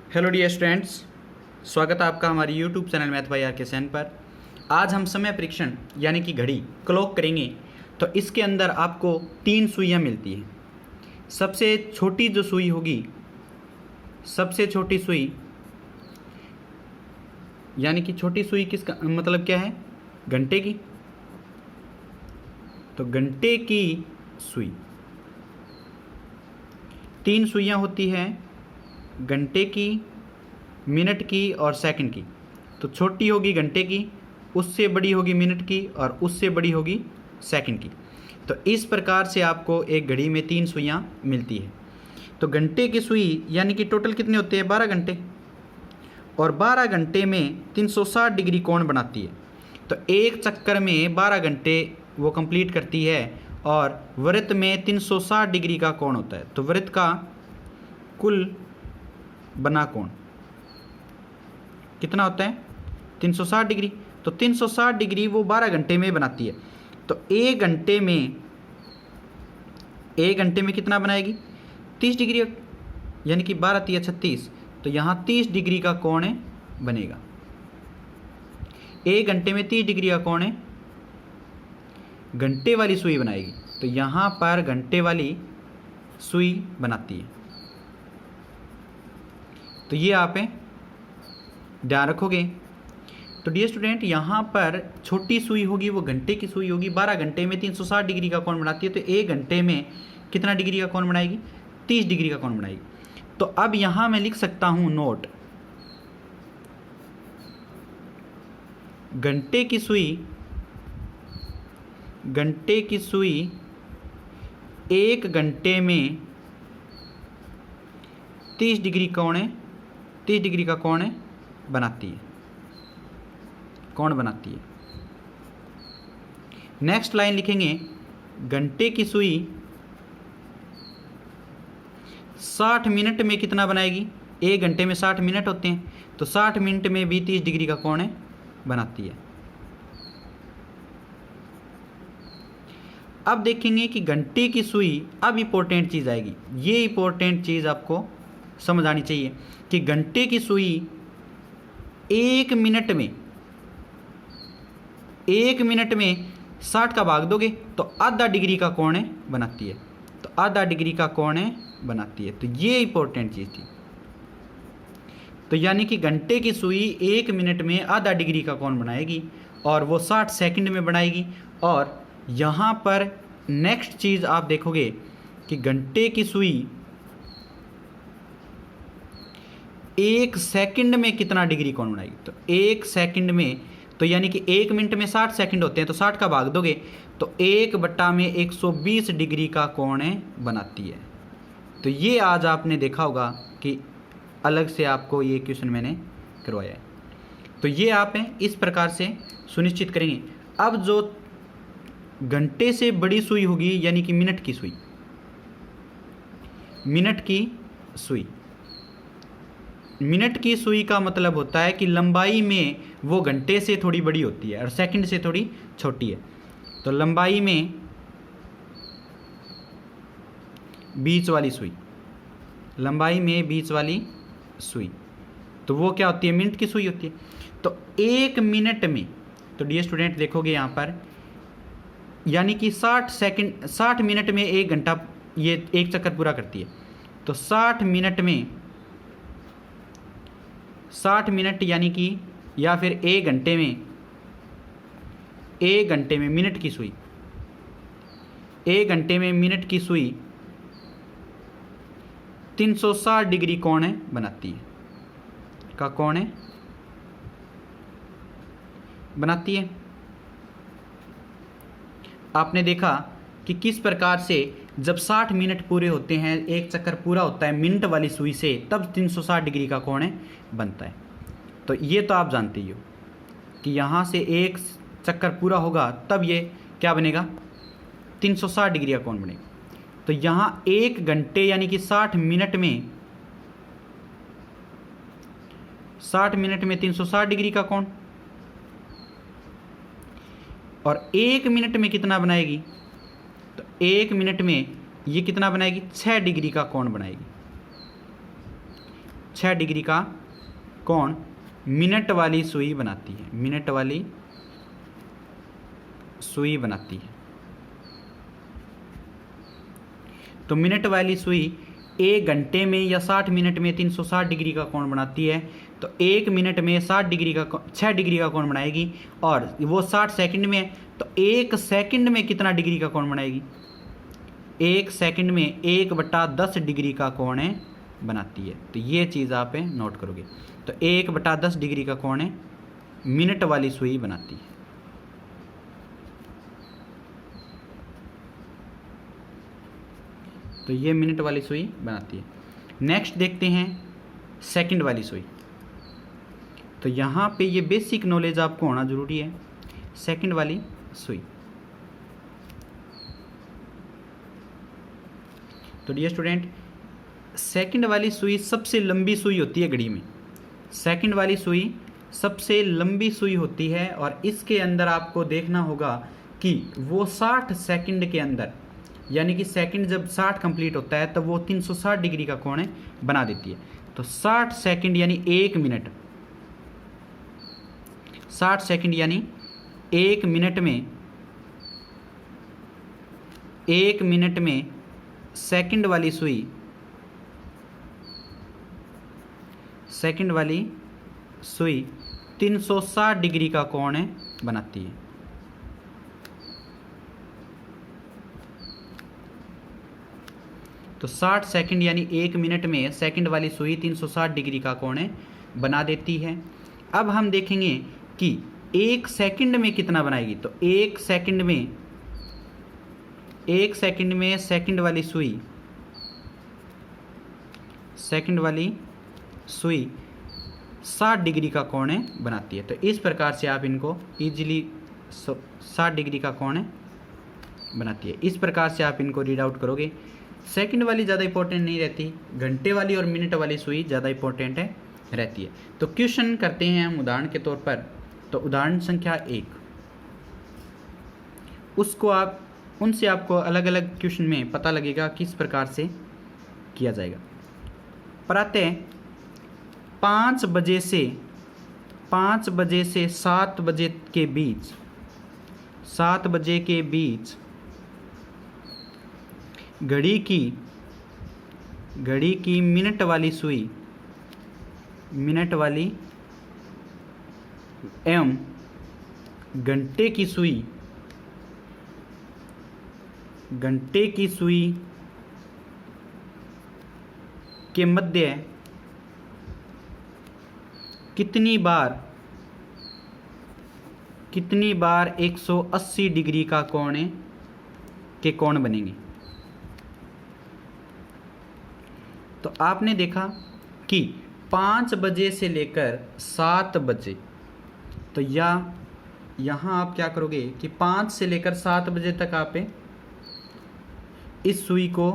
Hello dear students, स्वागत है आपका हमारे YouTube channel math bye RK पर। आज हम समय परीक्षण यानी कि घड़ी क्लॉक करेंगे। तो इसके अंदर आपको 3 सुइयाँ मिलती हैं। सबसे छोटी जो सुई होगी, सबसे छोटी सुई यानी कि छोटी सुई किसका मतलब क्या है? घंटे की। तो घंटे की सुई 3 सुइयाँ होती हैं, घंटे की, मिनट की और सेकंड की। तो छोटी होगी घंटे की, उससे बड़ी होगी मिनट की और उससे बड़ी होगी सेकंड की। तो इस प्रकार से आपको एक घड़ी में 3 सुइयाँ मिलती है। तो घंटे की सुई यानी कि टोटल कितने होते हैं? 12 घंटे, और 12 घंटे में 360 डिग्री कोण बनाती है। तो एक चक्कर में 12 घंटे वो कंप्लीट करती है और वृत्त में 360 डिग्री का कोण होता है। तो वृत्त का कुल बना कोण कितना होता है? 360 डिग्री। तो 360 डिग्री वो 12 घंटे में बनाती है। तो एक घंटे में कितना बनाएगी? 30 डिग्री, यानी कि 12 तिया 36। तो यहाँ 30 डिग्री का कोण बनेगा। एक घंटे में 30 डिग्री का कोण है, घंटे वाली सुई बनाएगी। तो यहाँ पर घंटे वाली सुई बनाती है। तो ये आप ध्यान रखोगे। तो डियर स्टूडेंट, यहाँ पर छोटी सुई होगी वो घंटे की सुई होगी, 12 घंटे में 360 डिग्री का कोण बनाती है। तो एक घंटे में कितना डिग्री का कोण बनाएगी? 30 डिग्री का कोण बनाएगी। तो अब यहाँ मैं लिख सकता हूँ नोट, घंटे की सुई एक घंटे में 30 डिग्री का कोण बनाती है, नेक्स्ट लाइन लिखेंगे, घंटे की सुई 60 मिनट में कितना बनाएगी? एक घंटे में 60 मिनट होते हैं। तो 60 मिनट में भी 30 डिग्री का कोण बनाती है। अब देखेंगे कि घंटे की सुई, अब इंपॉर्टेंट चीज़ आएगी। ये इंपॉर्टेंट चीज़ आपको समझ आनी चाहिए कि घंटे की सुई एक मिनट में 60 का भाग दोगे तो आधा डिग्री का कोण बनाती है। तो आधा डिग्री का कोण बनाती है। तो ये इंपॉर्टेंट चीज़ थी। तो यानी कि घंटे की सुई एक मिनट में आधा डिग्री का कोण बनाएगी और वो 60 सेकंड में बनाएगी। और यहाँ पर नेक्स्ट चीज़ आप देखोगे कि घंटे की सुई एक सेकंड में कितना डिग्री कोण बनाएगी? तो एक सेकंड में, तो यानी कि एक मिनट में 60 सेकंड होते हैं। तो 60 का भाग दोगे तो 1/120 डिग्री का कोण बनाती है। तो ये आज आपने देखा होगा कि अलग से आपको ये क्वेश्चन मैंने करवाया है। तो ये आप इस प्रकार से सुनिश्चित करेंगे। अब जो घंटे से बड़ी सुई होगी यानी कि मिनट की सुई का मतलब होता है कि लंबाई में वो घंटे से थोड़ी बड़ी होती है और सेकंड से थोड़ी छोटी है। तो लंबाई में बीच वाली सुई, तो वो क्या होती है? मिनट की सुई होती है। तो एक मिनट में, तो डियर स्टूडेंट देखोगे यहाँ पर, यानी कि 60 मिनट में एक घंटा ये एक चक्कर पूरा करती है। तो 60 मिनट यानी कि, या फिर एक घंटे में मिनट की सुई, एक घंटे में मिनट की सुई 360 डिग्री कोण बनाती है, आपने देखा कि किस प्रकार से जब 60 मिनट पूरे होते हैं, एक चक्कर पूरा होता है मिनट वाली सुई से, तब 360 डिग्री का कोण बनता है। तो ये तो आप जानते ही हो कि यहाँ से एक चक्कर पूरा होगा तब ये क्या बनेगा? 360 डिग्री का कोण बनेगा। तो यहाँ एक घंटे यानी कि 60 मिनट में 360 डिग्री का कोण, और एक मिनट में कितना बनाएगी? तो एक मिनट में ये कितना बनाएगी? 6 डिग्री का कोण बनाएगी। 6 डिग्री का कोण मिनट वाली सुई बनाती है, मिनट वाली सुई बनाती है। तो मिनट वाली सुई 1 घंटे में या 60 मिनट में 360 डिग्री का कोण बनाती है। तो 1 मिनट में 60 डिग्री का 6 डिग्री का कोण बनाएगी, और वो 60 सेकंड में है, तो 1 सेकंड में कितना डिग्री का कोण बनाएगी? 1 सेकंड में 1/10 डिग्री का कोण बनाती है। तो ये चीज़ आप नोट करोगे। तो 1/10 डिग्री का कोण मिनट वाली सुई बनाती है। तो ये मिनट वाली सुई बनाती है। नेक्स्ट देखते हैं सेकंड वाली सुई। तो यहाँ पे ये बेसिक नॉलेज आपको होना जरूरी है। सेकंड वाली सुई, तो डियर स्टूडेंट, सेकंड वाली सुई सबसे लंबी सुई होती है घड़ी में। सेकंड वाली सुई सबसे लंबी सुई होती है, और इसके अंदर आपको देखना होगा कि वो 60 सेकंड के अंदर, यानी कि सेकंड जब 60 कंप्लीट होता है तब वो 360 डिग्री का कोण बना देती है। तो 60 सेकंड यानी 1 मिनट, 60 सेकंड यानी 1 मिनट में, 1 मिनट में सेकंड वाली सुई, सेकंड वाली सुई 360 डिग्री का कोण बनाती है। तो 60 सेकंड यानी 1 मिनट में सेकंड वाली सुई 360 डिग्री का कोण बना देती है। अब हम देखेंगे कि 1 सेकंड में कितना बनाएगी। तो 1 सेकंड में, 1 सेकंड में सेकंड वाली सुई, सेकंड वाली सुई 60 डिग्री का कोण बनाती है। तो इस प्रकार से आप इनको इजीली 60 डिग्री का कोण बनाती है। इस प्रकार से आप इनको रीड आउट करोगे। सेकंड वाली ज़्यादा इंपॉर्टेंट नहीं रहती, घंटे वाली और मिनट वाली सुई ज़्यादा इंपॉर्टेंट रहती है। तो क्वेश्चन करते हैं हम उदाहरण के तौर पर। तो उदाहरण संख्या 1, उसको आप, उनसे आपको अलग अलग क्वेश्चन में पता लगेगा किस प्रकार से किया जाएगा। प्रातः 5 बजे से 7 बजे के बीच, 7 बजे के बीच घड़ी की मिनट वाली सुई, मिनट वाली एवं घंटे की सुई, घंटे की सुई के मध्य कितनी बार 180 डिग्री का कोण बनेंगे। तो आपने देखा कि 5 बजे से लेकर 7 बजे, तो यहाँ आप क्या करोगे कि 5 से लेकर 7 बजे तक आप इस सुई को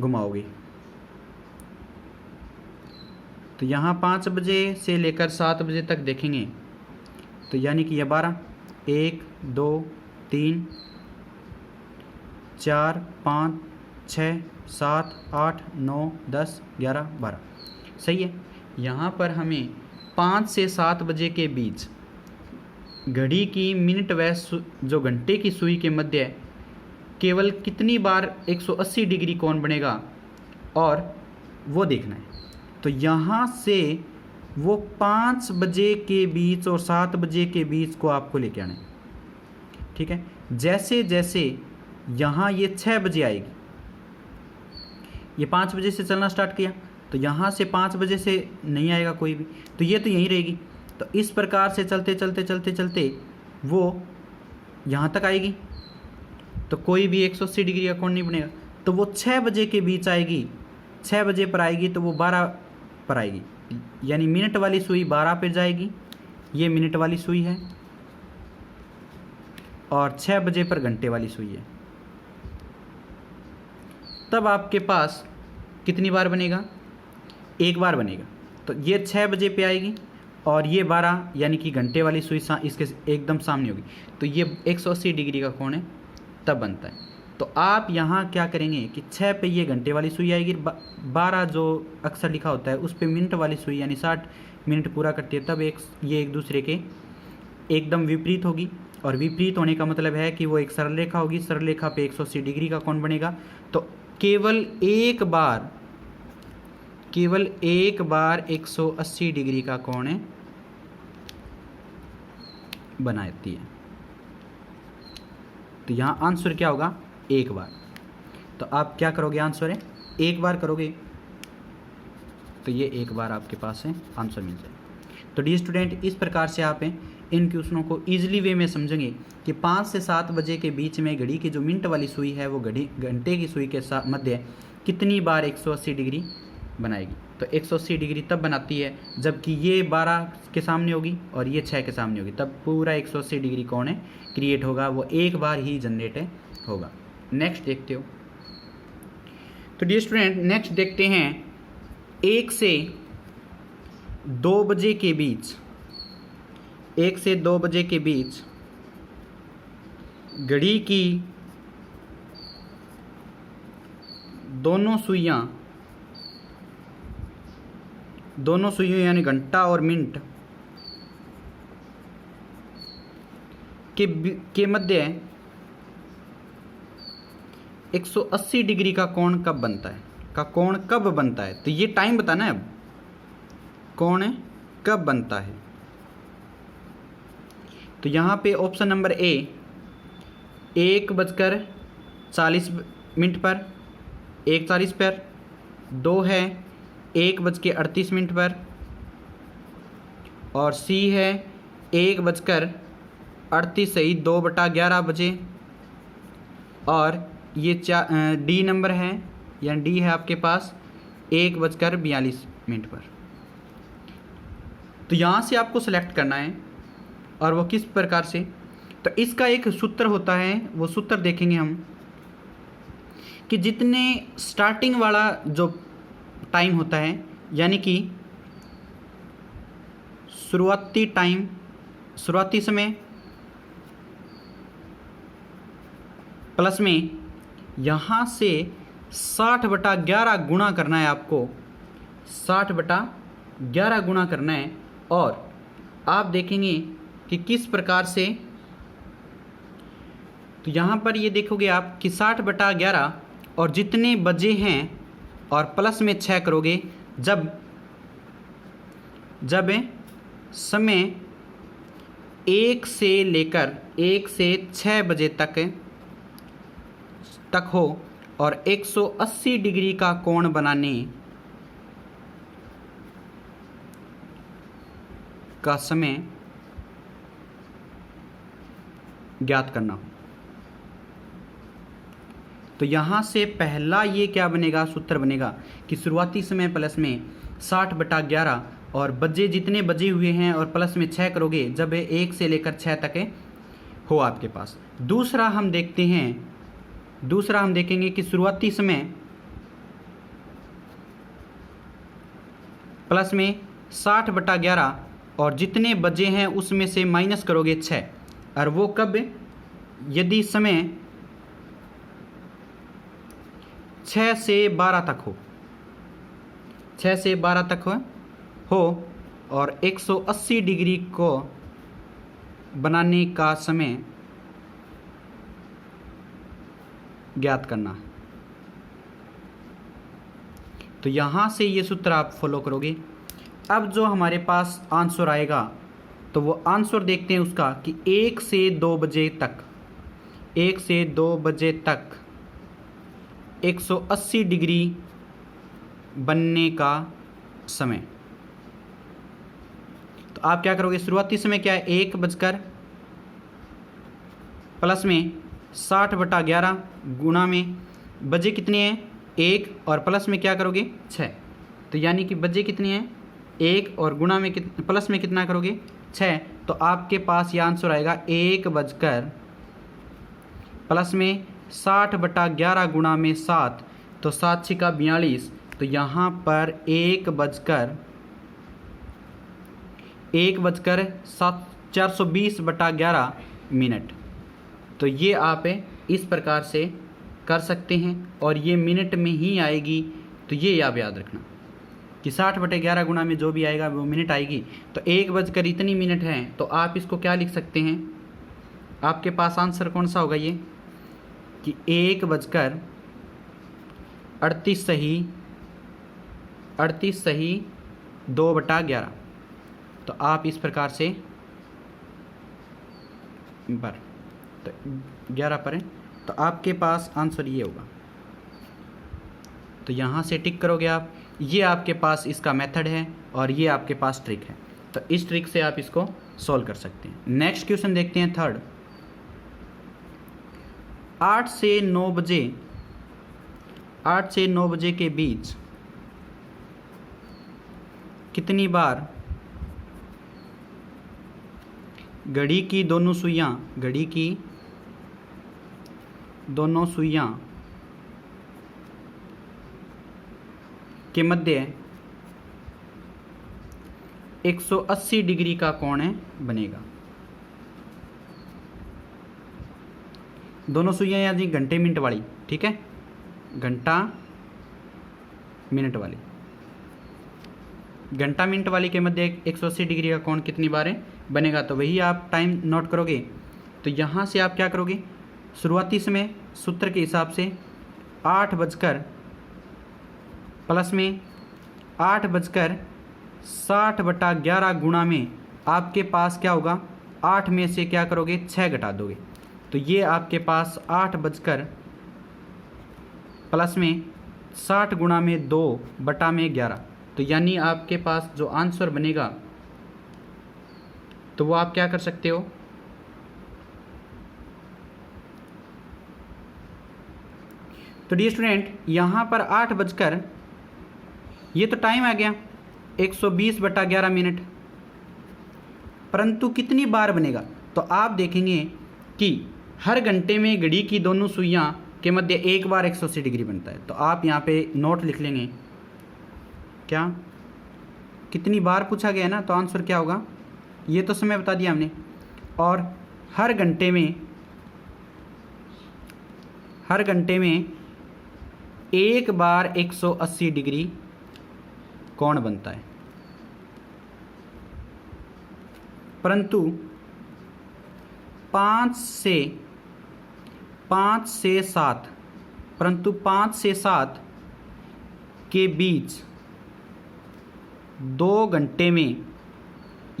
घुमाओगे। तो यहाँ 5 बजे से लेकर 7 बजे तक देखेंगे, तो यानी कि यह 12, 1 2 3 4 5 6 7 8 9 10 11 12, सही है। यहाँ पर हमें 5 से 7 बजे के बीच घड़ी की मिनट व जो घंटे की सुई के मध्य केवल कितनी बार 180 डिग्री कोण बनेगा और वो देखना है। तो यहाँ से वो 5 बजे के बीच और 7 बजे के बीच को आपको लेके आना है, ठीक है। जैसे जैसे यहाँ ये 6 बजे आएगी, ये 5 बजे से चलना स्टार्ट किया, तो यहाँ से 5 बजे से नहीं आएगा कोई भी, तो ये तो यहीं रहेगी। तो इस प्रकार से चलते चलते चलते चलते वो यहाँ तक आएगी, तो कोई भी 180 डिग्री का कोण नहीं बनेगा। तो वो 6 बजे के बीच आएगी, 6 बजे पर आएगी तो वो 12 पर आएगी, यानी मिनट वाली सुई 12 पर जाएगी, ये मिनट वाली सुई है, और 6 बजे पर घंटे वाली सुई है। तब आपके पास कितनी बार बनेगा? 1 बार बनेगा। तो ये 6 बजे पे आएगी और ये 12 यानी कि घंटे वाली सुई इसके एकदम सामने होगी, तो ये 180 डिग्री का कोण है तब बनता है। तो आप यहाँ क्या करेंगे कि 6 पे ये घंटे वाली सुई आएगी, 12 जो अक्सर लिखा होता है उस पे मिनट वाली सुई यानी 60 मिनट पूरा करती है, तब ये एक दूसरे के एकदम विपरीत होगी। और विपरीत होने का मतलब है कि वो एक सरल रेखा होगी, सरल रेखा पे 180 डिग्री का कोण बनेगा। तो केवल एक बार 180 डिग्री का कोण बनाती है। तो यहाँ आंसर क्या होगा? एक बार। तो आप क्या करोगे? आंसर है एक बार करोगे, तो ये एक बार आपके पास है आंसर मिल जाए। तो डी स्टूडेंट, इस प्रकार से आप इन क्वेश्चनों को ईजिली वे में समझेंगे कि 5 से 7 बजे के बीच में घड़ी की जो मिनट वाली सुई है वो घंटे की सुई के साथ मध्य कितनी बार 180 डिग्री बनाएगी। तो 180 डिग्री तब बनाती है जबकि ये 12 के सामने होगी और ये 6 के सामने होगी, तब पूरा 180 डिग्री कोण क्रिएट होगा, वो एक बार ही जनरेट होगा। नेक्स्ट देखते हो। तो डियर स्टूडेंट, नेक्स्ट देखते हैं 1 से 2 बजे के बीच, 1 से 2 बजे के बीच घड़ी की दोनों सुइयां यानी घंटा और मिनट के मध्य 180 डिग्री का कोण कब बनता है, तो ये टाइम बताना है। अब कोण कब बनता है, तो यहाँ पे ऑप्शन नंबर ए 1:40 पर, 1:40 पर, 2 है 1:38 पर, और सी है 1:38 सही 2/11 बजे, और ये डी नंबर है या डी है आपके पास 1:42 पर। तो यहाँ से आपको सेलेक्ट करना है, और वो किस प्रकार से, तो इसका एक सूत्र होता है, वो सूत्र देखेंगे हम कि जितने स्टार्टिंग वाला जो टाइम होता है यानी कि शुरुआती समय प्लस में यहाँ से 60/11 गुणा करना है आपको, 60/11 गुणा करना है, और आप देखेंगे कि किस प्रकार से। तो यहाँ पर ये देखोगे आप कि 60/11 और जितने बजे हैं और प्लस में 6 करोगे जब समय 1 से 6 बजे तक हो और 180 डिग्री का कोण बनाने का समय ज्ञात करना हो। तो यहाँ से पहला ये क्या बनेगा, सूत्र बनेगा कि शुरुआती समय प्लस में 60/11 और बजे जितने बजे हुए हैं और प्लस में 6 करोगे जब 1 से लेकर 6 तक हो आपके पास। दूसरा हम देखेंगे कि शुरुआती समय प्लस में 60/11 और जितने बजे हैं उसमें से माइनस करोगे 6, और वो कब, यदि समय 6 से 12 तक हो, 6 से 12 तक हो और 180 डिग्री को बनाने का समय ज्ञात करना है। तो यहाँ से ये सूत्र आप फॉलो करोगे। अब जो हमारे पास आंसर आएगा तो वो आंसर देखते हैं उसका कि 1 से 2 बजे तक 180 डिग्री बनने का समय। तो आप क्या करोगे, शुरुआती समय क्या है 1 बजकर प्लस में 60/11 गुणा में बजे कितने हैं 1 और प्लस में क्या करोगे 6, तो यानी कि बजे कितने हैं 1 और गुणा में प्लस में कितना करोगे 6, तो आपके पास ये आंसर आएगा 1 बजकर प्लस में 60/11 गुणा में 7, तो 7 छिका 42, तो यहाँ पर 420/11 मिनट। तो ये आप इस प्रकार से कर सकते हैं और ये मिनट में ही आएगी। तो ये आप याद रखना कि 60/11 गुणा में जो भी आएगा वो मिनट आएगी। तो 1 बजकर इतनी मिनट है, तो आप इसको क्या लिख सकते हैं, आपके पास आंसर कौन सा होगा ये कि 1:38 सही 2/11। तो आप इस प्रकार से पर तो 11 पर है, तो आपके पास आंसर ये होगा। तो यहाँ से टिक करोगे आप। ये आपके पास इसका मेथड है और ये आपके पास ट्रिक है। तो इस ट्रिक से आप इसको सॉल्व कर सकते हैं। नेक्स्ट क्वेश्चन देखते हैं थर्ड। 8 से 9 बजे के बीच कितनी बार घड़ी की दोनों सुइयां के मध्य 180 डिग्री का कोण बनेगा। दोनों सुइयां यानी घंटे मिनट वाली, ठीक है, घंटा मिनट वाली के मध्य 180 डिग्री का कोण कितनी बार बनेगा। तो वही आप टाइम नोट करोगे। तो यहाँ से आप क्या करोगे, शुरुआती समय सूत्र के हिसाब से 8:60/11 गुणा में आपके पास क्या होगा, 8 में से क्या करोगे 6 घटा दोगे। तो ये आपके पास 8:60 गुणा में 2/11। तो यानी आपके पास जो आंसर बनेगा तो वो आप क्या कर सकते हो, तो डियर स्टूडेंट यहाँ पर 8 बजकर, ये तो टाइम आ गया 120/11 मिनट, परंतु कितनी बार बनेगा। तो आप देखेंगे कि हर घंटे में घड़ी की दोनों सुइयां के मध्य एक बार 180 डिग्री बनता है। तो आप यहाँ पे नोट लिख लेंगे, क्या कितनी बार पूछा गया है ना, तो आंसर क्या होगा, ये तो समय बता दिया हमने। और हर घंटे में एक बार 180 डिग्री कोण बनता है, परंतु 5 से 7 के बीच 2 घंटे में,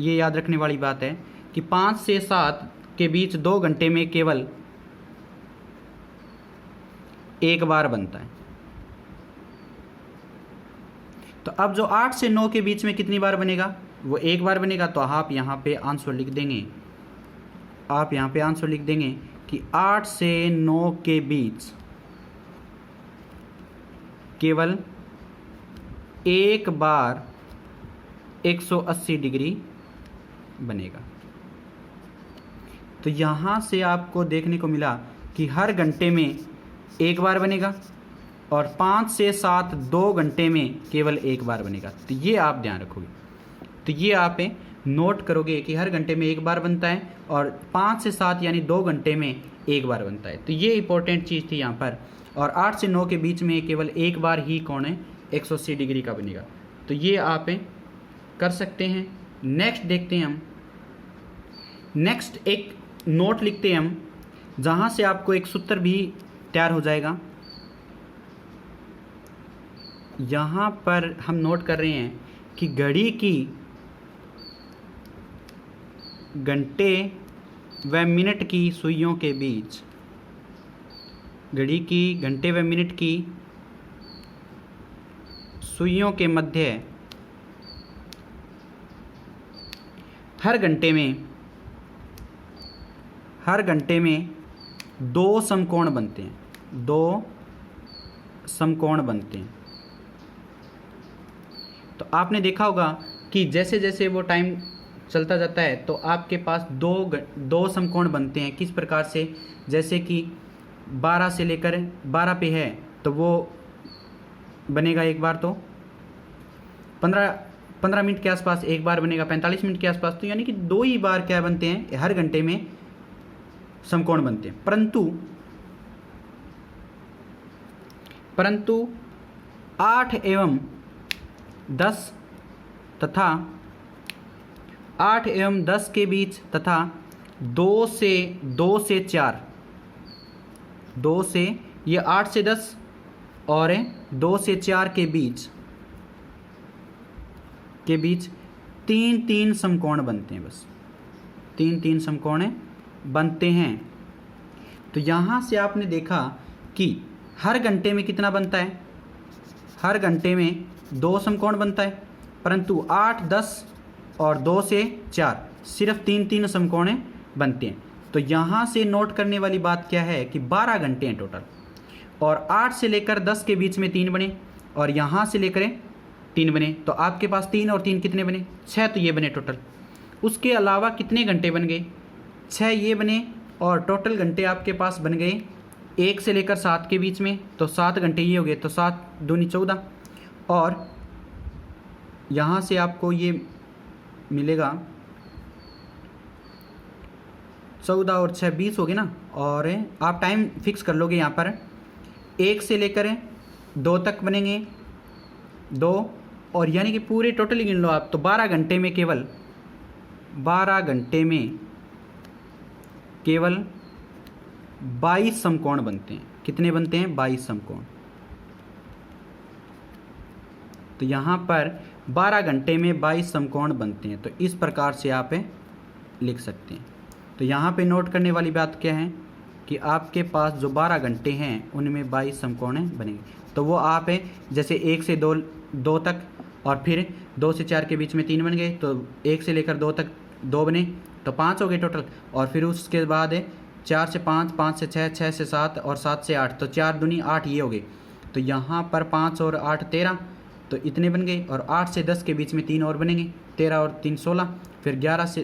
ये याद रखने वाली बात है कि 5 से 7 के बीच 2 घंटे में केवल एक बार बनता है। तो अब जो 8 से 9 के बीच में कितनी बार बनेगा, वो एक बार बनेगा। तो आप यहाँ पे आंसर लिख देंगे, कि 8 से 9 के बीच केवल एक बार 180 डिग्री बनेगा। तो यहाँ से आपको देखने को मिला कि हर घंटे में एक बार बनेगा और 5 से 7 2 घंटे में केवल एक बार बनेगा। तो ये आप ध्यान रखोगे। तो ये आप नोट करोगे कि हर घंटे में एक बार बनता है और 5 से 7 यानी 2 घंटे में एक बार बनता है। तो ये इंपॉर्टेंट चीज़ थी यहाँ पर। और 8 से 9 के बीच में केवल एक बार ही कोण 180 डिग्री का बनेगा। तो ये आप कर सकते हैं। नेक्स्ट देखते हैं हम। नेक्स्ट एक नोट लिखते हैं हम, जहाँ से आपको एक सूत्र भी तैयार हो जाएगा। यहाँ पर हम नोट कर रहे हैं कि घड़ी की घंटे व मिनट की सुइयों के बीच, घड़ी की घंटे व मिनट की सुइयों के मध्य हर घंटे में 2 समकोण बनते हैं, 2 समकोण बनते हैं। तो आपने देखा होगा कि जैसे जैसे वो टाइम चलता जाता है तो आपके पास दो समकोण बनते हैं। किस प्रकार से, जैसे कि 12 से लेकर 12 पे है तो वो बनेगा एक बार, तो 15 मिनट के आसपास एक बार बनेगा, 45 मिनट के आसपास। तो यानी कि 2 ही बार क्या बनते हैं, हर घंटे में समकोण बनते हैं। परंतु परंतु 8 एवं 10 तथा 8 एवं 10 के बीच तथा 2 से 4, 2 से, ये 8 से 10 और 2 से 4 के बीच 3 समकोण बनते हैं। बस 3 समकोण बनते हैं। तो यहाँ से आपने देखा कि हर घंटे में कितना बनता है, हर घंटे में 2 समकोण बनता है, परंतु 8, 10 और 2 से 4 सिर्फ 3 समकोण बनते हैं। तो यहाँ से नोट करने वाली बात क्या है कि 12 घंटे हैं टोटल, और 8 से लेकर 10 के बीच में 3 बने, और यहाँ से लेकर 3 बने, तो आपके पास 3 और 3 कितने बने, 6, तो ये बने टोटल। उसके अलावा कितने घंटे बन गए, 6 ये बने, और टोटल घंटे आपके पास बन गए 1 से लेकर 7 के बीच में, तो 7 घंटे ये हो गए, तो 7 दूनी 14, और यहाँ से आपको ये मिलेगा 14 और 6 20 हो गए ना। और आप टाइम फिक्स कर लोगे यहाँ पर, 1 से लेकर 2 तक बनेंगे 2, और यानी कि पूरे टोटली गिन लो आप, तो 12 घंटे में केवल 22 समकोण बनते हैं। कितने बनते हैं, 22 समकोण। तो यहाँ पर 12 घंटे में 22 समकोण बनते हैं। तो इस प्रकार से आप लिख सकते हैं। तो यहाँ पे नोट करने वाली बात क्या है कि आपके पास जो 12 घंटे हैं उनमें 22 समकोण बनेंगे। तो वो आप जैसे 1 से 2 तक, और फिर 2 से 4 के बीच में 3 बन गए, तो 1 से लेकर 2 तक 2 बने, तो 5 हो गए टोटल। और फिर उसके बाद 4 से 5, 5 से 6, 6 से 7 और 7 से 8, तो 4 दूनी 8 ये हो गए। तो यहाँ पर 5 और 8 13, तो इतने बन गए। और 8 से 10 के बीच में 3 और बनेंगे, 13 और 3 16, फिर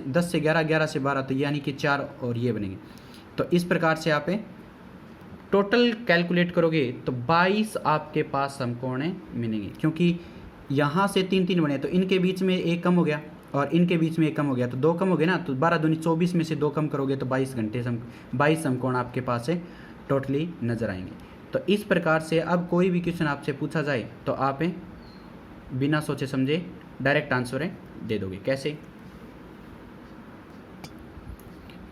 10 से 11, 11 से 12, तो यानी कि 4 और ये बनेंगे। तो इस प्रकार से आप टोटल कैलकुलेट करोगे तो 22 आपके पास समकोण मिलेंगे, क्योंकि यहाँ से 3 बने, तो इनके बीच में 1 कम हो गया और इनके बीच में 1 कम हो गया, तो 2 कम हो गए ना। तो 12 दूनी 24 में से 2 कम करोगे तो 22 समकोण आपके पास टोटली नज़र आएंगे। तो इस प्रकार से अब कोई भी क्वेश्चन आपसे पूछा जाए तो आप बिना सोचे समझे डायरेक्ट आंसर दे दोगे। कैसे?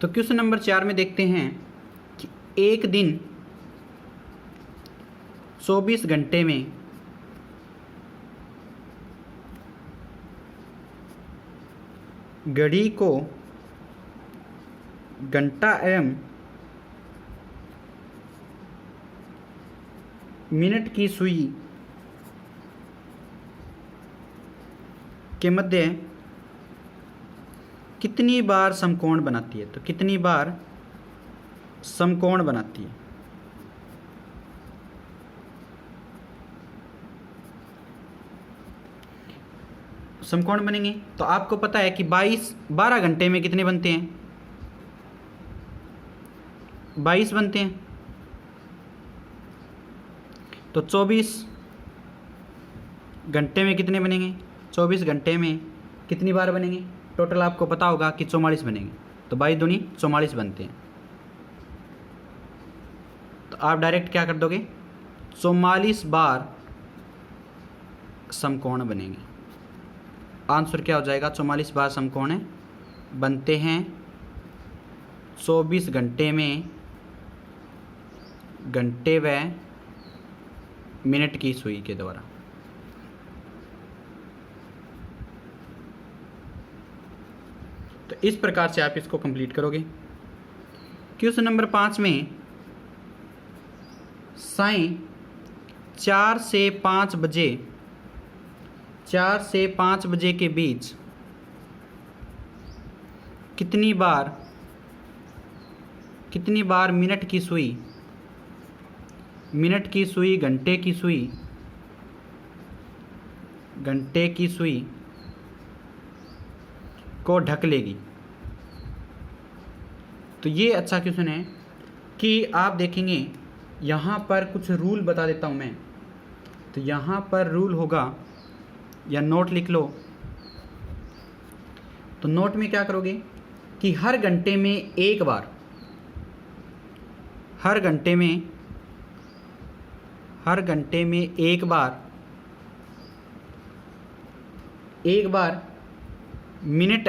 तो क्वेश्चन नंबर 4 में देखते हैं कि एक दिन 24 घंटे में घड़ी को घंटा एवं मिनट की सुई के मध्य कितनी बार समकोण बनाती है। तो कितनी बार समकोण बनाती है? समकोण बनेंगे तो आपको पता है कि 12 घंटे में कितने बनते हैं, 22 बनते हैं। तो 24 घंटे में कितने बनेंगे, 24 घंटे में कितनी बार बनेंगे? टोटल आपको पता होगा कि 44 बनेंगे, तो 22 दूनी 44 बनते हैं। तो आप डायरेक्ट क्या कर दोगे, 44 बार समकोण बनेंगे। आंसर क्या हो जाएगा, 44 बार समकोण बनते हैं 24 घंटे में घंटे व मिनट की सुई के द्वारा। तो इस प्रकार से आप इसको कंप्लीट करोगे। क्वेश्चन नंबर 5 में साय 4 से 5 बजे के बीच कितनी बार मिनट की सुई घंटे की सुई को ढक लेगी। तो ये अच्छा क्वेश्चन है कि आप देखेंगे यहाँ पर कुछ रूल बता देता हूँ मैं। तो यहाँ पर रूल होगा, या नोट लिख लो। तो नोट में क्या करोगे कि हर घंटे में एक बार हर घंटे में एक बार मिनट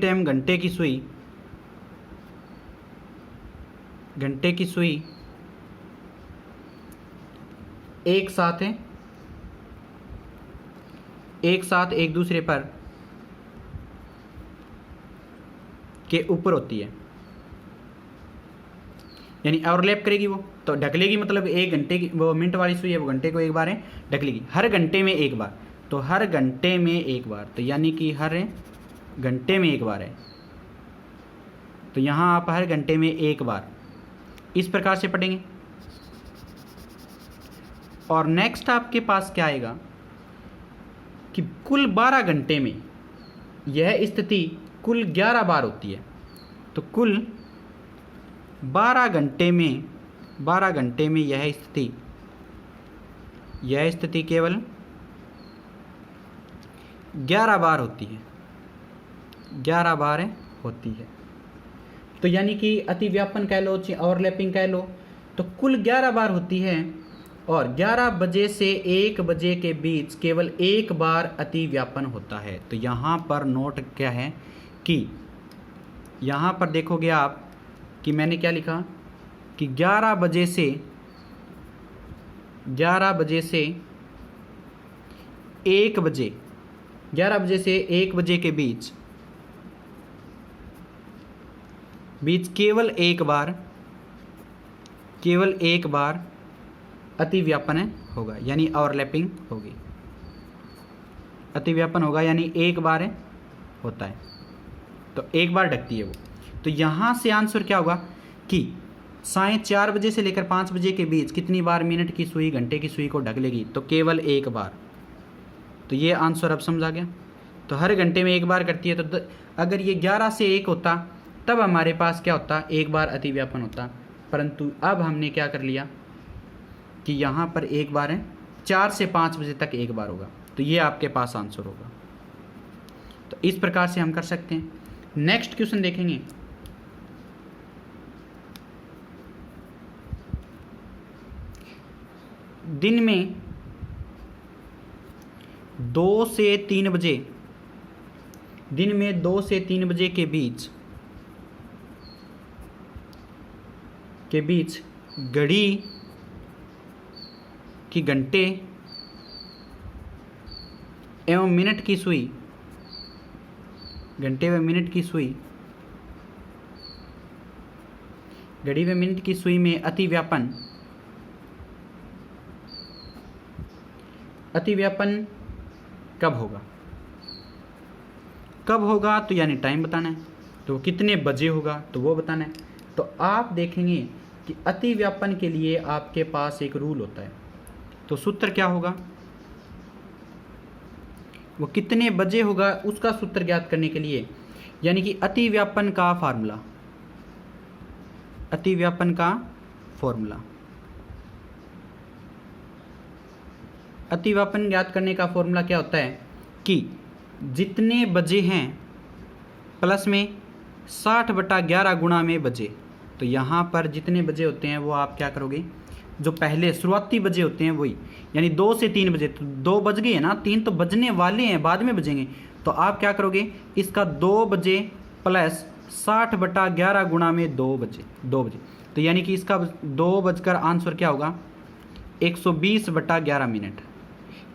एवं घंटे की सुई एक साथ एक दूसरे पर के ऊपर होती है, यानी ओवरलैप करेगी वो, तो ढक लेगी, मतलब एक घंटे की वो मिनट वाली सुई है वो घंटे को एक बार है ढक लेगी, हर घंटे में एक बार, तो हर घंटे में एक बार, तो यानी कि हर घंटे में एक बार है, तो यहाँ आप हर घंटे में एक बार इस प्रकार से पढ़ेंगे। और नेक्स्ट आपके पास क्या आएगा कि कुल 12 घंटे में यह स्थिति कुल 11 बार होती है, तो कुल 12 घंटे में यह स्थिति केवल 11 बार होती है, 11 बार होती है। तो यानी कि अतिव्यापन कह लो, ओवरलैपिंग कह लो, तो कुल 11 बार होती है और 11 बजे से 1 बजे के बीच केवल एक बार अतिव्यापन होता है। तो यहाँ पर नोट क्या है कि यहाँ पर देखोगे आप कि मैंने क्या लिखा कि 11 बजे से 1 बजे के बीच केवल एक बार अतिव्यापन होगा, यानी ओवरलैपिंग होगी, अतिव्यापन होगा यानी एक बार होता है, तो एक बार ढकती है वो। तो यहाँ से आंसर क्या होगा कि 4:30 बजे से लेकर 5 बजे के बीच कितनी बार मिनट की सुई घंटे की सुई को ढक लेगी, तो केवल एक बार। तो ये आंसर अब समझ आ गया। तो हर घंटे में एक बार करती है, तो अगर ये 11 से 1 होता तब हमारे पास क्या होता, एक बार अतिव्यापन होता, परंतु अब हमने क्या कर लिया कि यहाँ पर एक बार है, 4 से 5 बजे तक एक बार होगा, तो ये आपके पास आंसर होगा। तो इस प्रकार से हम कर सकते हैं। नेक्स्ट क्वेश्चन देखेंगे। दिन में 2 से 3 बजे के बीच घड़ी की घंटे एवं मिनट की सुई घड़ी व मिनट की सुई में अतिव्यापन कब होगा, तो यानी टाइम बताना है, तो कितने बजे होगा तो वो बताना है। तो आप देखेंगे कि अतिव्यापन के लिए आपके पास एक रूल होता है, तो सूत्र क्या होगा, वो कितने बजे होगा उसका सूत्र ज्ञात करने के लिए, यानी कि अतिव्यापन का फॉर्मूला अतिव्यापन ज्ञात करने का फॉर्मूला क्या होता है कि जितने बजे हैं प्लस में 60/11 गुणा में बजे। तो यहाँ पर जितने बजे होते हैं वो आप क्या करोगे, जो पहले शुरुआती बजे होते हैं वही, यानी 2 से 3 बजे, तो 2 बज गए हैं ना, 3 तो बजने वाले हैं, बाद में बजेंगे, तो आप क्या करोगे, इसका 2 बजे प्लस 60/11 गुणा में 2 बजे, तो यानी कि इसका 2 बजकर आंसर क्या होगा 120/11 मिनट।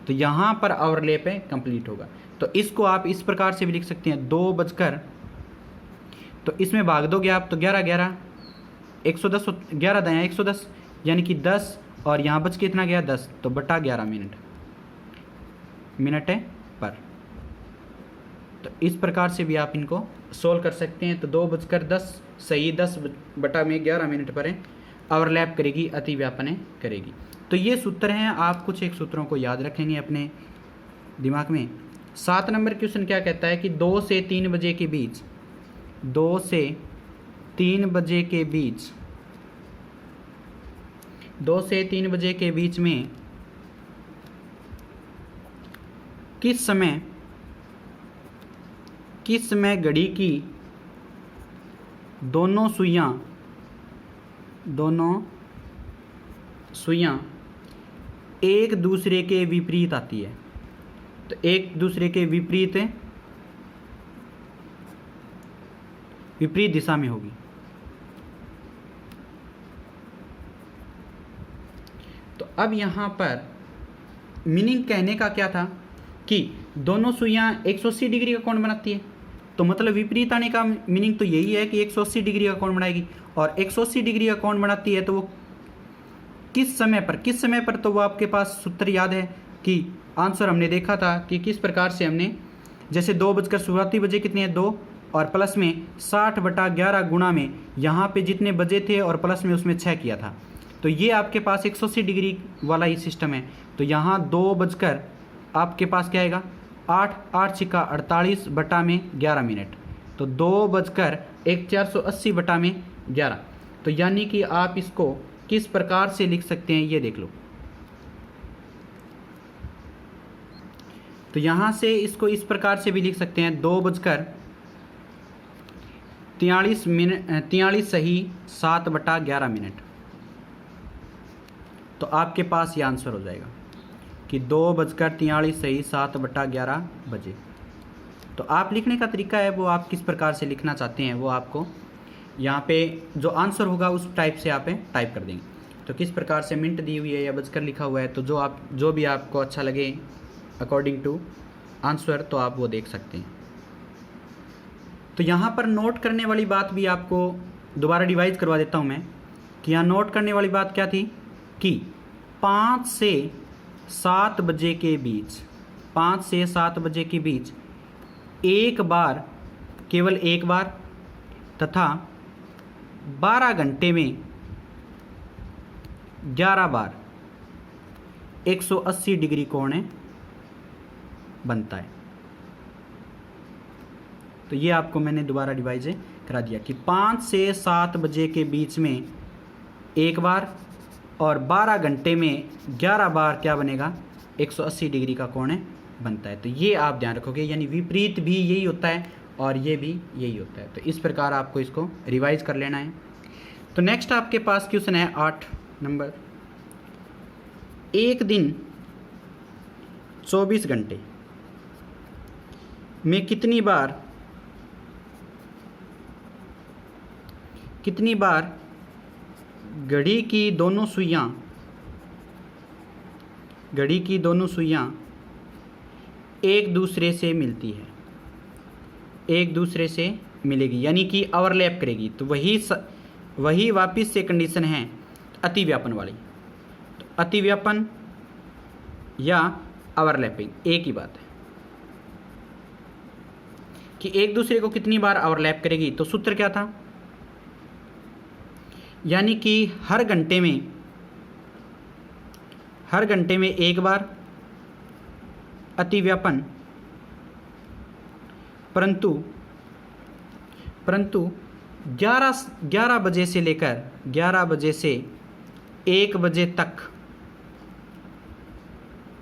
तो यहाँ पर ओवरलैप कंप्लीट होगा। तो इसको आप इस प्रकार से भी लिख सकते हैं, 2 बजकर, तो इसमें भाग दोगे आप तो 11 110, 11 दाएँ 110, यानी कि 10 और यहाँ बच के इतना गया 10, तो बटा 11 मिनट है पर। तो इस प्रकार से भी आप इनको सोल्व कर सकते हैं। तो 2 बजकर 10 सही 10/11 मिनट पर ओवरलैप करेगी, अतिव्यापन करेगी। तो ये सूत्र हैं, आप कुछ एक सूत्रों को याद रखेंगे अपने दिमाग में। 7 नंबर क्वेश्चन क्या कहता है कि 2 से 3 बजे के बीच 2 से 3 बजे के बीच में किस समय घड़ी की दोनों सुइयां एक दूसरे के विपरीत आती है, तो एक दूसरे के विपरीत दिशा में होगी। तो अब यहाँ पर मीनिंग कहने का क्या था कि दोनों सुइयां 180 डिग्री का कोण बनाती है, तो मतलब विपरीत आने का मीनिंग तो यही है कि 180 डिग्री का कोण बनाएगी। और 180 डिग्री का कोण बनाती है तो वो किस समय पर, तो वो आपके पास सूत्र याद है कि आंसर हमने देखा था कि किस प्रकार से हमने, जैसे 2 बजकर शुरुआती बजे कितने हैं 2, और प्लस में 60/11 गुणा में यहाँ पे जितने बजे थे और प्लस में उसमें 6 किया था, तो ये आपके पास 180 डिग्री वाला ही सिस्टम है। तो यहाँ 2 बजकर आपके पास क्या आएगा 8, 8 छिक्का 48/11 मिनट, तो 2 बजकर 480/11। तो यानी कि आप इसको किस प्रकार से लिख सकते हैं ये देख लो। तो यहाँ से इसको इस प्रकार से भी लिख सकते हैं 2 बजकर 43 सही 7/11 मिनट। तो आपके पास ये आंसर हो जाएगा कि 2 बजकर 43 सही 7/11 बजे। तो आप लिखने का तरीका है वो आप किस प्रकार से लिखना चाहते हैं वो आपको यहाँ पे जो आंसर होगा उस टाइप से आप टाइप कर देंगे। तो किस प्रकार से मिनट दी हुई है या बजकर लिखा हुआ है, तो जो भी आपको अच्छा लगे अकॉर्डिंग टू आंसर, तो आप वो देख सकते हैं। तो यहाँ पर नोट करने वाली बात भी आपको दोबारा रिवाइज करवा देता हूँ मैं कि यहाँ नोट करने वाली बात क्या थी कि 5 से 7 बजे के बीच, 5 से 7 बजे के बीच एक बार, केवल एक बार, तथा 12 घंटे में 11 बार 180 डिग्री कोण बनता है। तो ये आपको मैंने दोबारा रिवाइज करा दिया कि 5 से 7 बजे के बीच में एक बार और 12 घंटे में 11 बार क्या बनेगा 180 डिग्री का कोण बनता है। तो ये आप ध्यान रखोगे, यानी विपरीत भी यही होता है और ये भी यही होता है। तो इस प्रकार आपको इसको रिवाइज कर लेना है। तो नेक्स्ट आपके पास क्वेश्चन है 8 नंबर। एक दिन 24 घंटे में कितनी बार घड़ी की दोनों सुइयां एक दूसरे से मिलती है, एक दूसरे से मिलेगी, यानी कि ओवरलैप करेगी। तो वही वापस से कंडीशन है अतिव्यापन वाली। तो अतिव्यापन या ओवरलैपिंग एक ही बात है कि एक दूसरे को कितनी बार ओवरलैप करेगी। तो सूत्र क्या था, यानी कि हर घंटे में एक बार अतिव्यापन, परंतु 11 बजे से लेकर 11 बजे से 1 बजे तक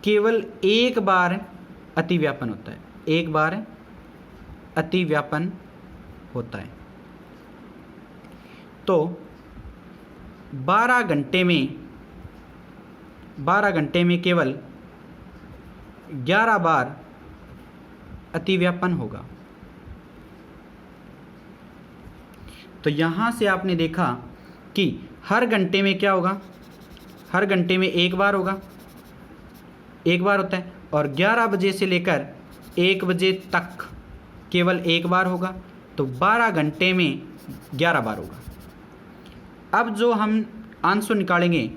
केवल एक बार अतिव्यापन होता है, एक बार अतिव्यापन होता है। तो 12 घंटे में केवल 11 बार अतिव्यापन होगा। तो यहाँ से आपने देखा कि हर घंटे में क्या होगा, हर घंटे में एक बार होगा, एक बार होता है, और 11 बजे से लेकर 1 बजे तक केवल एक बार होगा। तो 12 घंटे में 11 बार होगा। अब जो हम आंसर निकालेंगे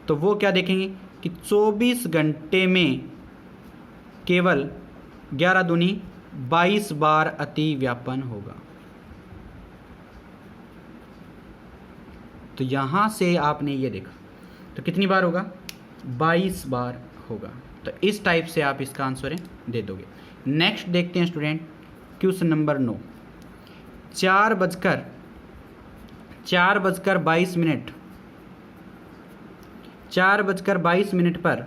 तो वो क्या देखेंगे कि 24 घंटे में केवल 11 दूनी 22 बार अतिव्यापन होगा। तो यहाँ से आपने ये देखा, तो कितनी बार होगा 22 बार होगा। तो इस टाइप से आप इसका आंसर दे दोगे। नेक्स्ट देखते हैं स्टूडेंट क्वेश्चन नंबर 9। 4 बजकर 22 मिनट, 4 बजकर 22 मिनट पर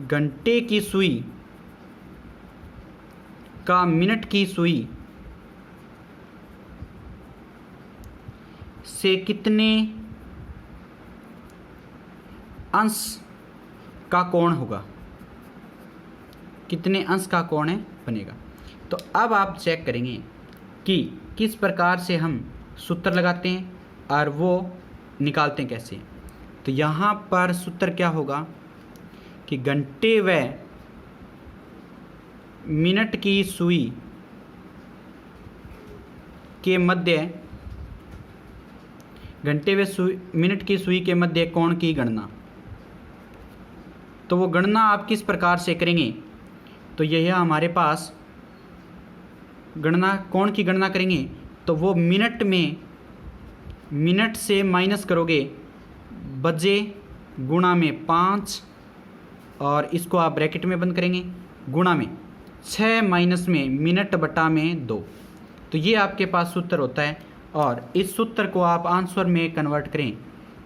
घंटे की सुई का मिनट की सुई से कितने अंश का कोण होगा, कितने अंश का कोण है बनेगा। तो अब आप चेक करेंगे कि किस प्रकार से हम सूत्र लगाते हैं और वो निकालते हैं कैसे। तो यहाँ पर सूत्र क्या होगा कि घंटे व मिनट की सुई के मध्य, घंटे व मिनट की सुई के मध्य कोण की गणना। तो वो गणना आप किस प्रकार से करेंगे, तो यह हमारे पास गणना, कोण की गणना करेंगे तो वो मिनट में, मिनट से माइनस करोगे बजे गुणा में 5 और इसको आप ब्रैकेट में बंद करेंगे, गुणा में 6 माइनस में मिनट बटा में 2। तो ये आपके पास सूत्र होता है और इस सूत्र को आप आंसर में कन्वर्ट करें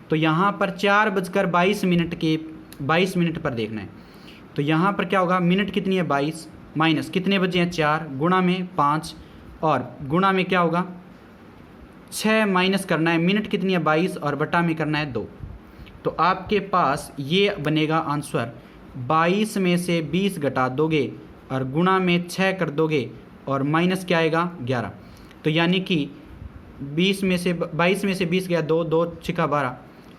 तो यहाँ पर 4:22 मिनट पर देखना है। तो यहाँ पर क्या होगा, मिनट कितनी है 22 माइनस कितने बजे हैं 4 गुणा में 5 और गुणा में क्या होगा 6 माइनस करना है, मिनट कितनी है 22 और बटा में करना है 2। तो आपके पास ये बनेगा आंसर, 22 में से 20 घटा दोगे और गुणा में 6 कर दोगे और माइनस क्या आएगा 11। तो यानी कि 22 में से 20 गया 2, 2 6 12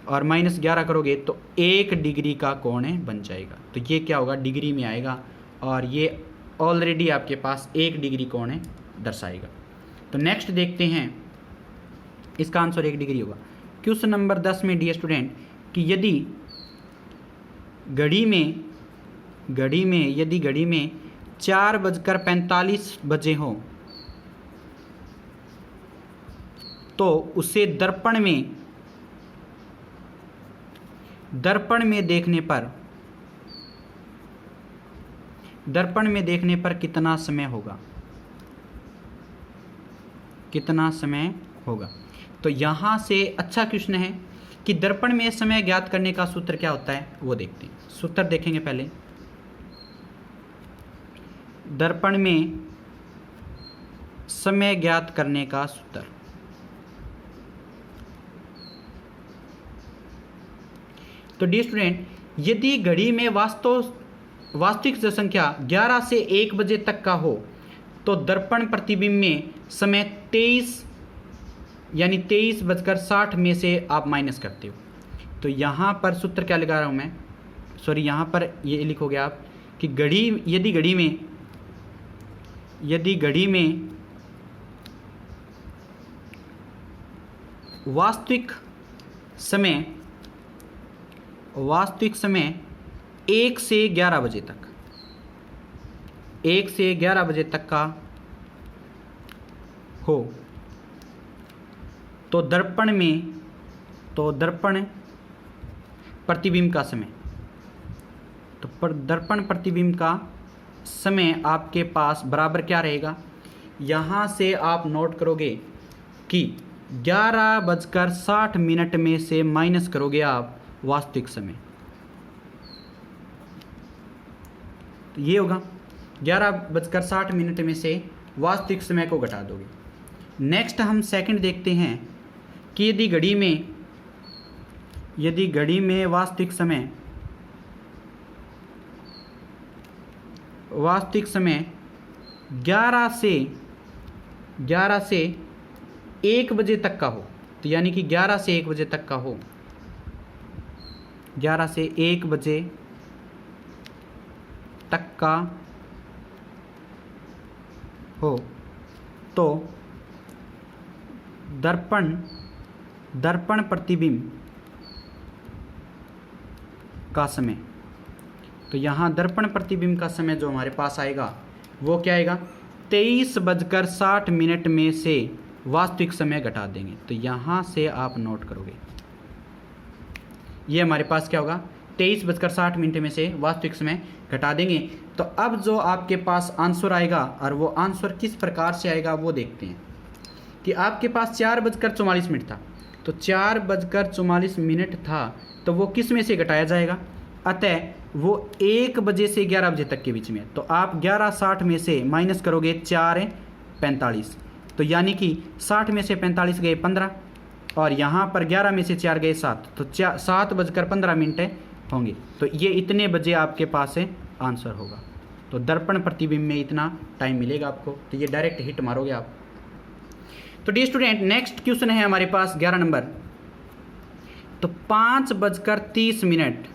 और माइनस 11 करोगे तो 1 डिग्री का कोण है बन जाएगा। तो ये क्या होगा, डिग्री में आएगा और ये ऑलरेडी आपके पास 1 डिग्री कोण है दर्शाएगा। तो नेक्स्ट देखते हैं, इसका आंसर 1 डिग्री होगा। क्वेश्चन नंबर 10 में डियर स्टूडेंट कि यदि घड़ी में 4:45 बजे हो तो उसे दर्पण में देखने पर कितना समय होगा। तो यहाँ से अच्छा क्वेश्चन है कि दर्पण में समय ज्ञात करने का सूत्र क्या होता है वो देखते हैं। सूत्र देखेंगे पहले, दर्पण में समय ज्ञात करने का सूत्र। तो डियर स्टूडेंट यदि घड़ी में वास्तविक संख्या 11 से 1 बजे तक का हो तो दर्पण प्रतिबिंब में समय 23 यानी 23:60 में से आप माइनस करते हो। तो यहाँ पर सूत्र क्या लगा रहा हूँ मैं, सॉरी यहाँ पर ये लिखोगे आप कि यदि घड़ी में वास्तविक समय 1 से 11 बजे तक का हो तो दर्पण प्रतिबिंब का समय, दर्पण प्रतिबिंब का समय आपके पास बराबर क्या रहेगा, यहाँ से आप नोट करोगे कि 11:60 में से माइनस करोगे आप वास्तविक समय। तो ये होगा 11:60 में से वास्तविक समय को घटा दोगे। नेक्स्ट हम सेकंड देखते हैं कि यदि घड़ी में वास्तविक समय 11 से 1 बजे तक का हो, तो यानी कि 11 से 1 बजे तक का हो, 11 से 1 बजे तक का हो तो दर्पण प्रतिबिंब का समय। तो यहाँ दर्पण प्रतिबिंब का समय जो हमारे पास आएगा वो क्या आएगा, 23:60 में से वास्तविक समय घटा देंगे। तो यहाँ से आप नोट करोगे, ये हमारे पास क्या होगा, 23:60 में से वास्तविक समय घटा देंगे। तो अब जो आपके पास आंसर आएगा और वो आंसर किस प्रकार से आएगा वो देखते हैं कि आपके पास 4:44 था, तो 4:44 था तो वो किस में से घटाया जाएगा, अतः वो 1 बजे से 11 बजे तक के बीच में। तो आप 11:60 में से माइनस करोगे 4:45, तो यानी कि 60 में से 45 गए 15 और यहाँ पर 11 में से 4 गए 7, तो 7:15 होंगे। तो ये इतने बजे आपके पास है आंसर होगा। तो दर्पण प्रतिबिंब में इतना टाइम मिलेगा आपको, तो ये डायरेक्ट हिट मारोगे आप। तो डियर स्टूडेंट, नेक्स्ट क्वेश्चन है हमारे पास 11 नंबर। तो 5:30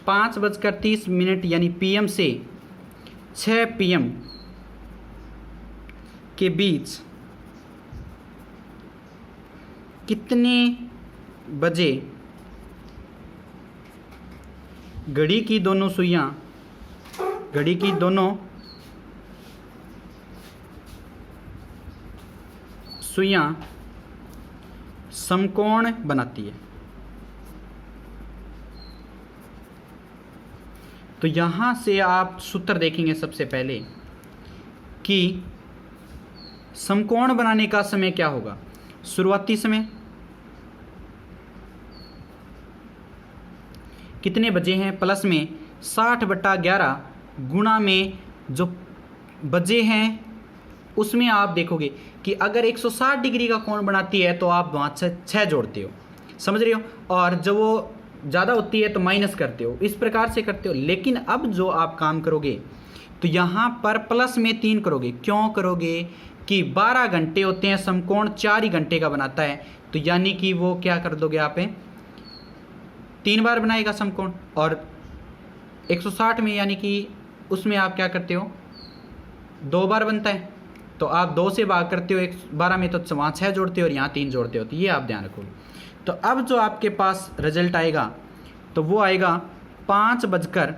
5:30 यानी पीएम से 6 PM के बीच कितने बजे घड़ी की दोनों सुइयां समकोण बनाती है? तो यहाँ से आप सूत्र देखेंगे सबसे पहले कि समकोण बनाने का समय क्या होगा। शुरुआती समय कितने बजे हैं, प्लस में 60/11 गुणा में जो बजे हैं उसमें आप देखोगे कि अगर 160 डिग्री का कोण बनाती है तो आप वहाँ 6 जोड़ते हो, समझ रहे हो, और जब वो ज़्यादा होती है तो माइनस करते हो, इस प्रकार से करते हो। लेकिन अब जो आप काम करोगे तो यहाँ पर प्लस में 3 करोगे। क्यों करोगे कि 12 घंटे होते हैं, समकोण 4 ही घंटे का बनाता है, तो यानी कि वो क्या कर दोगे आप 3 बार बनाएगा समकोण। और 160 में यानी कि उसमें आप क्या करते हो 2 बार बनता है, तो आप 2 से भाग करते हो 12 में, तो वहाँ 6 जोड़ते हो और यहाँ 3 जोड़ते हो। तो ये आप ध्यान रखोगे। तो अब जो आपके पास रिजल्ट आएगा तो वो आएगा 5 बजकर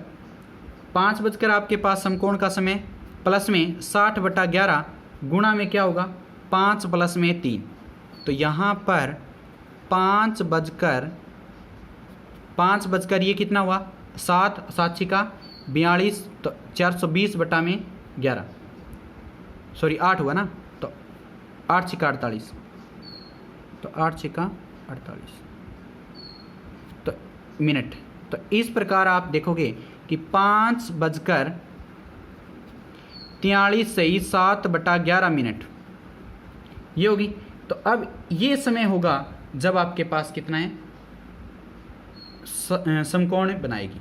आपके पास समकोण का समय, प्लस में 60/11 गुणा में क्या होगा 5 + में 3। तो यहाँ पर 5 बजकर ये कितना हुआ 7 7 का 42, तो 420/11 सॉरी 8 हुआ ना, तो 8 6 48, तो 8 6 48 तो मिनट। तो इस प्रकार आप देखोगे कि 5:43 सही 7/11 मिनट ये होगी। तो अब ये समय होगा जब आपके पास कितना है समकोण बनाएगी।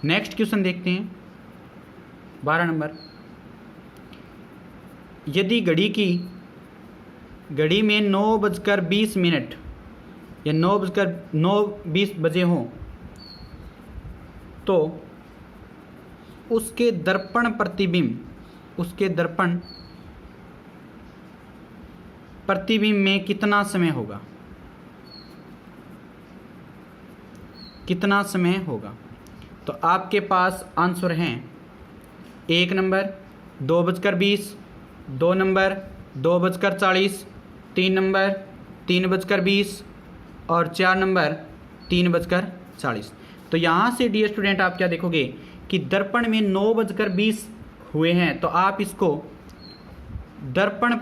नेक्स्ट क्वेश्चन देखते हैं 12 नंबर। यदि घड़ी में 9:20 या 9:20 बजे हों तो उसके दर्पण प्रतिबिंब में कितना समय होगा। तो आपके पास आंसर हैं 1 नंबर 2:20, 2 नंबर 2:40, 3 नंबर 3:20 और 4 नंबर 3:40। तो यहाँ से डियर स्टूडेंट आप क्या देखोगे कि दर्पण में 9:20 हुए हैं, तो आप इसको दर्पण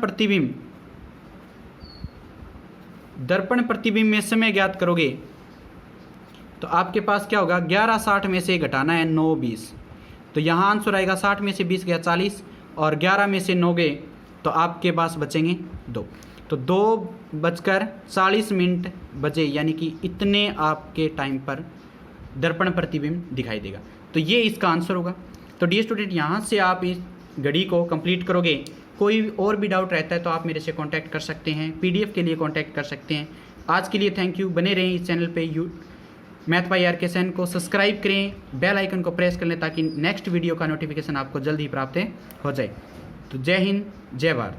प्रतिबिंब में समय ज्ञात करोगे तो आपके पास क्या होगा 11:60 में से घटाना है 9:20। तो यहाँ आंसर आएगा 60 में से 20 गया 40 और 11 में से 9 गए तो आपके पास बचेंगे 2। तो 2:40 बजे यानी कि इतने आपके टाइम पर दर्पण प्रतिबिंब दिखाई देगा। तो ये इसका आंसर होगा। तो डियर स्टूडेंट यहाँ से आप इस घड़ी को कंप्लीट करोगे। कोई और भी डाउट रहता है तो आप मेरे से कांटेक्ट कर सकते हैं, PDF के लिए कांटेक्ट कर सकते हैं। आज के लिए थैंक यू। बने रहें इस चैनल पे मैथ बाय RK सैन को सब्सक्राइब करें, बेल आइकन को प्रेस कर लें ताकि नेक्स्ट वीडियो का नोटिफिकेशन आपको जल्द ही प्राप्त हो जाए। तो जय हिंद, जय भारत।